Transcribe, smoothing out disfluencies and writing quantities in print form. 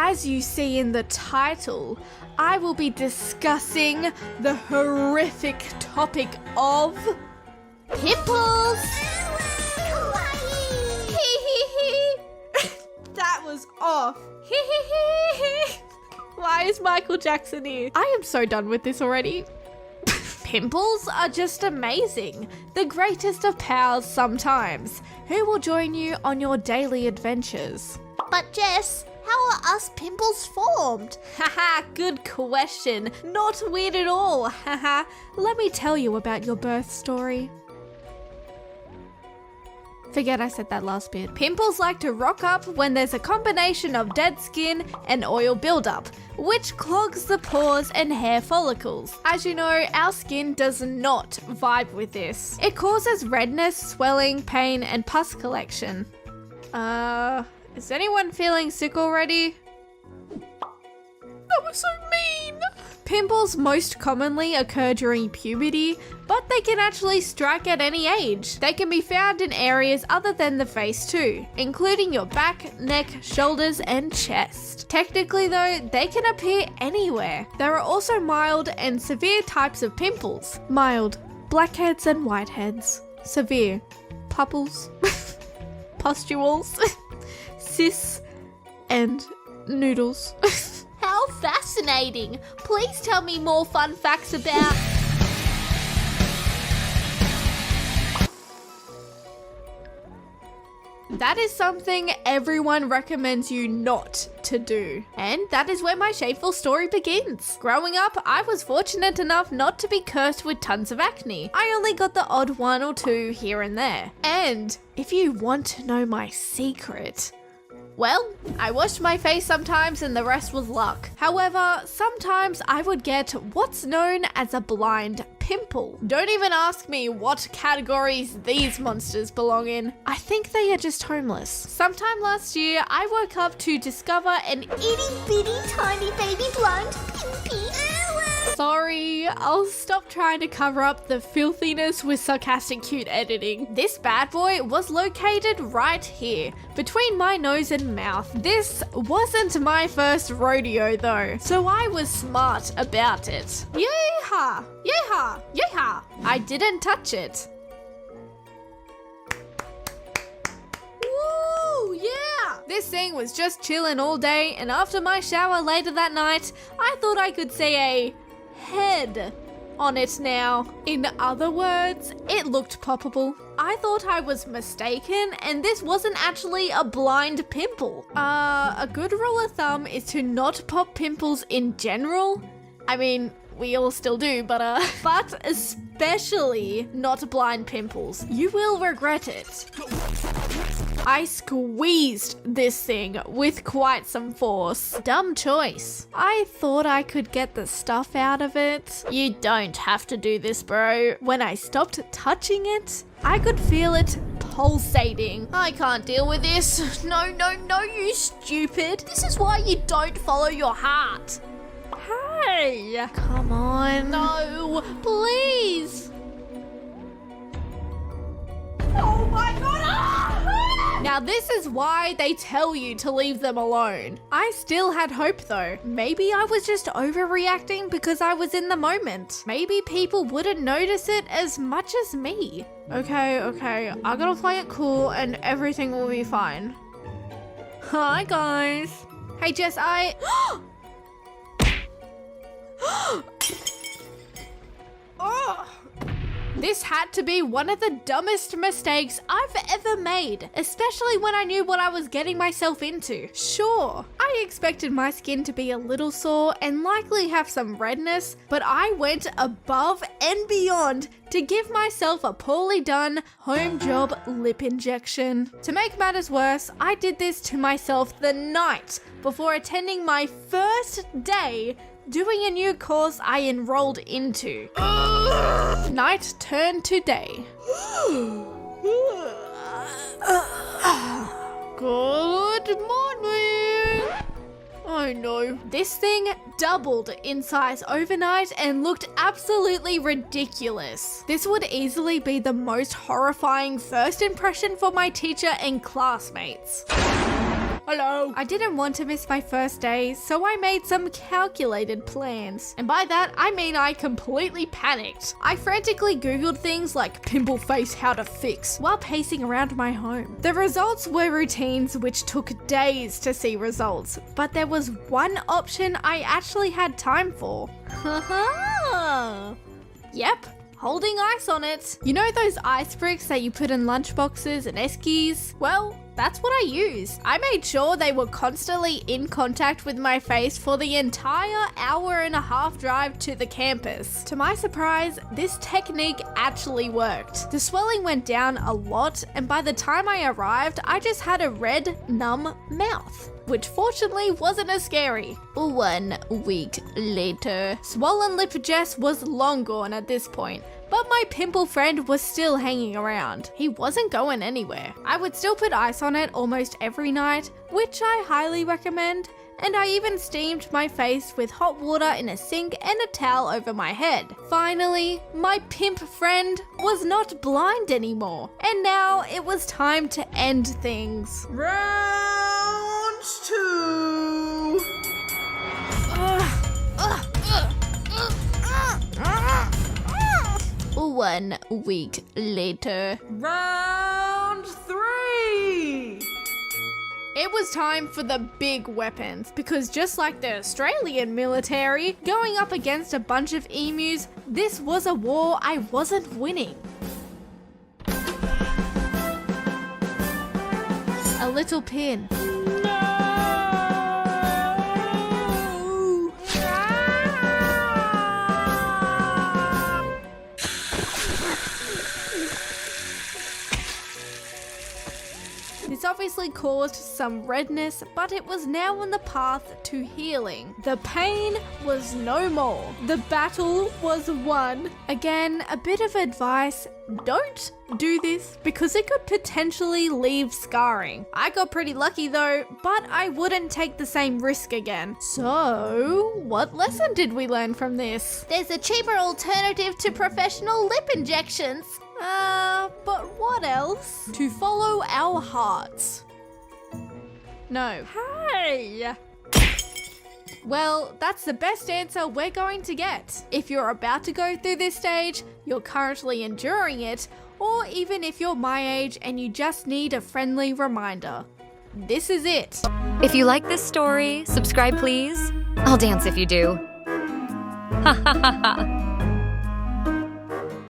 As you see in the title, I will be discussing the horrific topic of pimples. That was off. Why is Michael Jackson here? I am so done with this already. Pimples are just amazing. The greatest of pals sometimes. Who will join you on your daily adventures? But Jess, how are us pimples formed? Haha, good question. Not weird at all. Haha. Let me tell you about your birth story. Forget I said that last bit. Pimples like to rock up when there's a combination of dead skin and oil buildup, which clogs the pores and hair follicles. As you know, our skin does not vibe with this. It causes redness, swelling, pain, and pus collection. Is anyone feeling sick already? That was so mean! Pimples most commonly occur during puberty, but they can actually strike at any age. They can be found in areas other than the face too, including your back, neck, shoulders, and chest. Technically though, they can appear anywhere. There are also mild and severe types of pimples. Mild, blackheads and whiteheads. Severe, pupples, pustules, cysts, and noodles. How fascinating! Please tell me more fun facts about... That is something everyone recommends you not to do. And that is where my shameful story begins. Growing up, I was fortunate enough not to be cursed with tons of acne. I only got the odd one or two here and there. And if you want to know my secret, well, I washed my face sometimes and the rest was luck. However, sometimes I would get what's known as a blind pimple. Don't even ask me what categories these monsters belong in. I think they are just homeless. Sometime last year, I woke up to discover an itty bitty tiny baby blind pimpy. Sorry, I'll stop trying to cover up the filthiness with sarcastic cute editing. This bad boy was located right here, between my nose and mouth. This wasn't my first rodeo though, so I was smart about it. Yeehaw! Yeehaw! Yeehaw! I didn't touch it. Woo! Yeah! This thing was just chilling all day, and after my shower later that night, I thought I could say a head on it now. In other words, it looked poppable. I thought I was mistaken and this wasn't actually a blind pimple. A good rule of thumb is to not pop pimples in general. I mean, we all still do, but especially not blind pimples. You will regret it. I squeezed this thing with quite some force. Dumb choice. I thought I could get the stuff out of it. You don't have to do this, bro. When I stopped touching it, I could feel it pulsating. I can't deal with this. No, you stupid. This is why you don't follow your heart. Hey, come on. No, please. Oh my god. Now this is why they tell you to leave them alone. I still had hope though. Maybe I was just overreacting because I was in the moment. Maybe people wouldn't notice it as much as me. Okay, I gotta play it cool and everything will be fine. Hi guys. Hey Jess, Oh! This had to be one of the dumbest mistakes I've ever made, especially when I knew what I was getting myself into. Sure, I expected my skin to be a little sore and likely have some redness, but I went above and beyond to give myself a poorly done home job lip injection. To make matters worse, I did this to myself the night before attending my first day doing a new course I enrolled into. Night turned to day. Good morning. Oh no. This thing doubled in size overnight and looked absolutely ridiculous. This would easily be the most horrifying first impression for my teacher and classmates. Hello. I didn't want to miss my first day, so I made some calculated plans. And by that, I mean I completely panicked. I frantically Googled things like pimple face how to fix while pacing around my home. The results were routines which took days to see results, but there was one option I actually had time for. Yep. Holding ice on it. You know those ice bricks that you put in lunchboxes and Eskies? Well, that's what I used. I made sure they were constantly in contact with my face for the entire hour-and-a-half drive to the campus. To my surprise, this technique actually worked. The swelling went down a lot, and by the time I arrived, I just had a red, numb mouth, which fortunately wasn't as scary. 1 week later. Swollen lip Jess was long gone at this point, but my pimple friend was still hanging around. He wasn't going anywhere. I would still put ice on it almost every night, which I highly recommend, and I even steamed my face with hot water in a sink and a towel over my head. Finally, my pimp friend was not blind anymore, and now it was time to end things. Round 2. 1 week later. Round 3. It was time for the big weapons, because just like the Australian military, going up against a bunch of emus, this was a war I wasn't winning. A little pin. This obviously caused some redness, but it was now on the path to healing. The pain was no more. The battle was won. Again, a bit of advice: don't do this because it could potentially leave scarring. I got pretty lucky though, but I wouldn't take the same risk again. So, what lesson did we learn from this? There's a cheaper alternative to professional lip injections. But what else? To follow our hearts. No. Hey! Well, that's the best answer we're going to get. If you're about to go through this stage, you're currently enduring it, or even if you're my age and you just need a friendly reminder. This is it. If you like this story, subscribe please. I'll dance if you do. Ha ha ha ha.